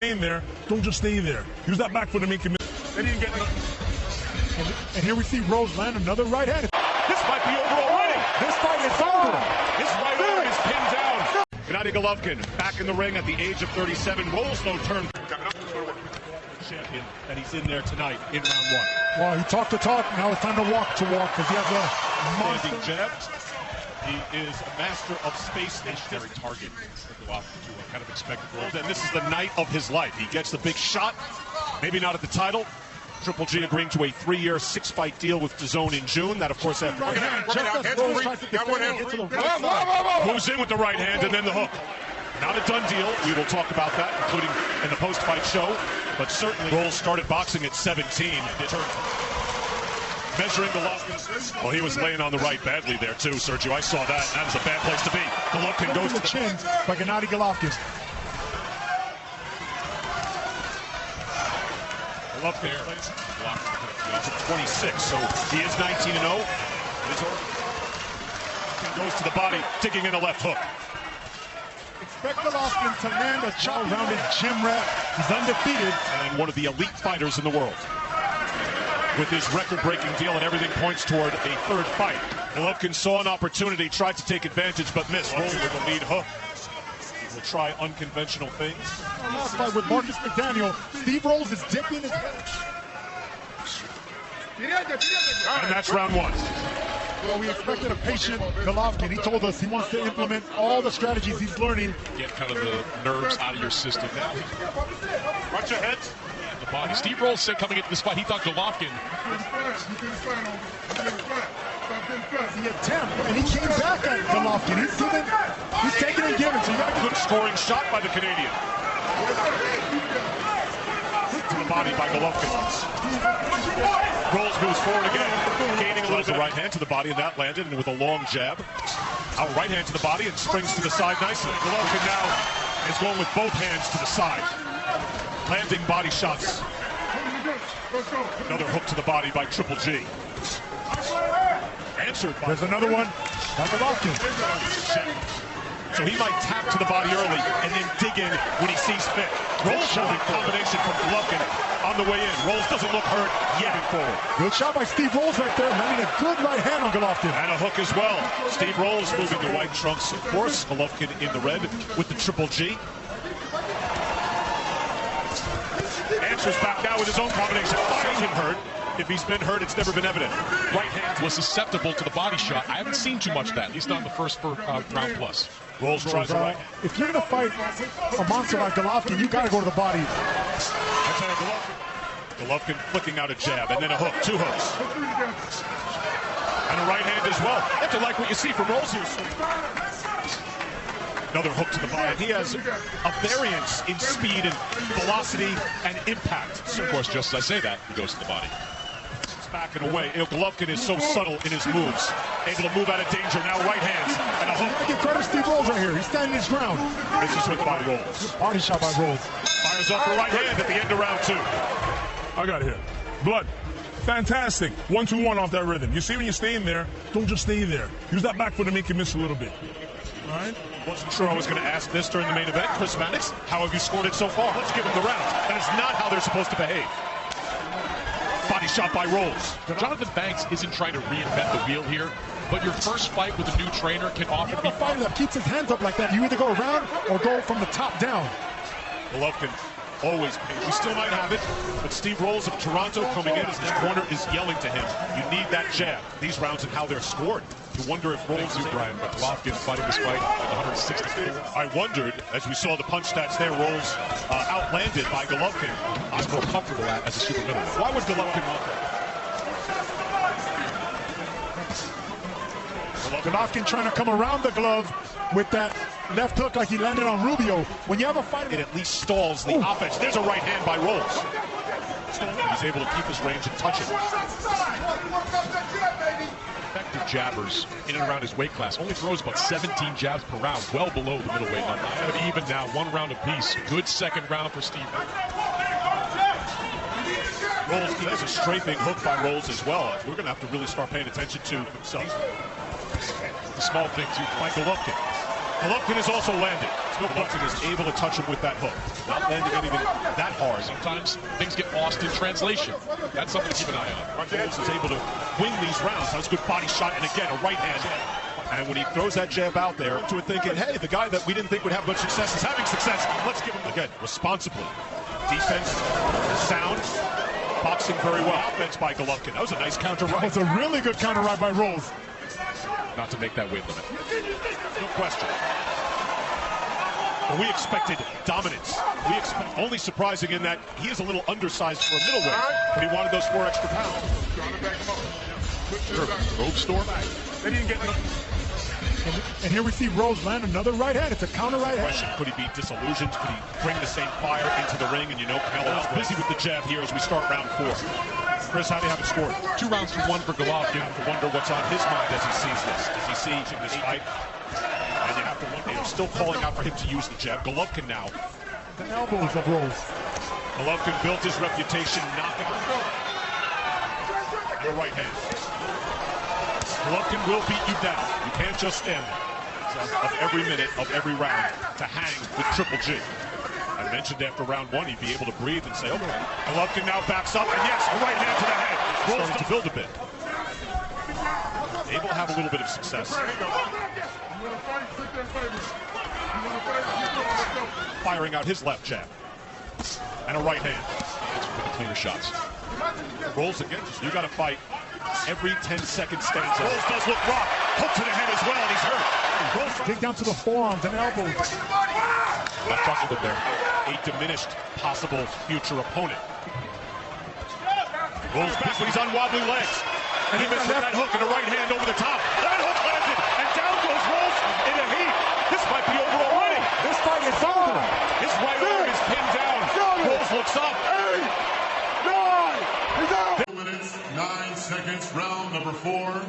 There, don't just stay there. Use that back foot to make him. They didn't get and here we see Rose land another right hand. This might be over already. This fight is over. His right arm is pinned down. Gennady Golovkin back in the ring at the age of 37. Rolls no turn. Champion that he's in there tonight in round one. Well, he talked the talk. Now it's time to walk because he has a monster jab. He is a master of space stationary target. Kind of expected roles. And this is the night of his life. He gets the big shot, maybe not at the title. Triple G agreeing to a 3-year, 6-fight deal with DAZN in June. That, of course, after moves in with the right hand and then the hook. Not a done deal. We will talk about that, including in the post-fight show. But certainly, Rolls started boxing at 17. Measuring Golovkin. Well, he was laying on the right badly there, too, Sergio. I saw that. That is a bad place to be. Golovkin goes to the chin by Gennady Golovkin. Golovkin plays 26, so he is 19-0. Goes to the body, digging in the left hook. Expect Golovkin to land a well-rounded gym rat. He's undefeated. And one of the elite fighters in the world. With his record-breaking deal, and everything points toward a third fight. Golovkin saw an opportunity, tried to take advantage, but missed. Rolls with the lead hook. He will try unconventional things. Last fight with Marcus McDaniel, Steve Rolls is dipping his head. And that's round one. Well, we expected a patient Golovkin. He told us he wants to implement all the strategies he's learning. Get kind of the nerves out of your system now. Watch your head. The body. Steve Rolls said coming into this fight, he thought Golovkin. The attempt, and he came back at Golovkin. He's taking and giving. So you got a good scoring shot by the Canadian. To the body by Golovkin. Rolls moves forward again, gaining a little bit. Right hand to the body, and that landed, and with a long jab. Our right hand to the body and springs to the side nicely. Golovkin now is going with both hands to the side. Landing body shots. Another hook to the body by Triple G. Answered by... There's another one by Golovkin. So he might tap to the body early and then dig in when he sees fit. Rolls shot combination from Golovkin on the way in. Rolls doesn't look hurt yet. Forward. Good shot by Steve Rolls right there, landing a good right hand on Golovkin. And a hook as well. Steve Rolls moving the white trunks, of course. Golovkin in the red with the Triple G. Answers back now with his own combination. He's been hurt. If he's been hurt, it's never been evident. Right hand was susceptible to the body shot. I haven't seen too much of that, at least not in the first round plus. Rolls tries the right. If you're going to fight a monster like Golovkin, you got to go to the body. Golovkin flicking out a jab and then a hook, 2 hooks. And a right hand as well. You have to like what you see from Rolls here. Another hook to the body. He has a variance in speed and velocity and impact. So of course, just as I say that, he goes to the body. It's back and away. Golovkin is so subtle in his moves. Able to move out of danger. Now right hands and a hook. I give credit to Steve Rolls right here. He's standing his ground. This is with by Rolls. Body shot by Rolls. Fires off the right hand at the end of round 2. I got it here. Blood. Fantastic. 1-2-1 off that rhythm. You see when you're staying there, don't just stay there. Use that back foot to make you miss a little bit. All right? Wasn't sure I was going to ask this during the main event. Chris Mannix, how have you scored it so far? Let's give him the round. That is not how they're supposed to behave. Body shot by Rolls. Jonathan Banks isn't trying to reinvent the wheel here, but your first fight with a new trainer can often be a fighter that keeps his hands up like that. You either go around or go from the top down. Golovkin always paid. We still might have it, but Steve Rolls of Toronto coming in as his corner is yelling to him, you need that jab. These rounds and how they're scored. You wonder if Rolls is Brian, but Golovkin fighting this fight at 164. I wondered, as we saw the punch stats there, Rolls outlanded by Golovkin. He's more comfortable at as a super middleweight. Why would Golovkin want that? Golovkin trying to come around the glove with that left hook like he landed on Rubio. When you have a fight, it at least stalls the offense. There's a right hand by Rolls. He's able to keep his range and touch it. Effective jabbers in and around his weight class. Only throws about 17 jabs per round, well below the middleweight number. But even now, 1 round apiece. Good second round for Steve. Rolls, he has a strafing hook by Rolls as well. We're going to have to really start paying attention to himself. The small thing too. By Golovkin. Golovkin is also landing. Golovkin is able to touch him with that hook. Not landing anything that hard. Sometimes things get lost in translation. That's something to keep an eye on. Rolls is able to win these rounds. That was a good body shot, and again, a right hand. And when he throws that jab out there, to it thinking, hey, the guy that we didn't think would have much success is having success. Let's give him again responsibly. Defense, sound, boxing very well. Offense by Golovkin. That was a nice counter right. That's a really good counter right by Rolls. Not to make that weight limit. No question. But we expected dominance. We expect only surprising in that he is a little undersized for a middleweight, but he wanted those 4 extra pounds. Sure. Rogue store. They didn't get enough. And here we see Rolls land another right hand. It's a counter right hand. Could he be disillusioned? Could he bring the same fire into the ring? And you know, Canelo's busy with the jab here as we start round 4. Chris, how do you have it scored? 2 rounds to 1 for Golovkin. I wonder what's on his mind as he sees this. Does he see this fight? And you have to wonder. They're still calling out for him to use the jab. Golovkin now. The elbows of Rolls. Golovkin built his reputation knocking him. Your right hand. Golovkin will beat you down. You can't just stand there. Of every minute, of every round, to hang with Triple G. I mentioned after round 1 he'd be able to breathe and say, okay. Golovkin now backs up, and yes, a right hand to the head. Starting to build a bit. Able to have a little bit of success. Firing out his left jab. And a right hand. With the cleaner shots. Rolls again. You got to fight every 10-second stanza. Rolls does look rough. Hook to the head as well, and he's hurt. Rolls dig down to the forearms and elbows. Not fucking with there. A diminished possible future opponent. Rolls back, but he's on wobbly legs. And he misses that hook and a right hand over the top. That hook landed, and down goes Rolls in a heat. This might be over already. This fight is over. His right arm is pinned down. Rolls looks up. 9 seconds, round number 4.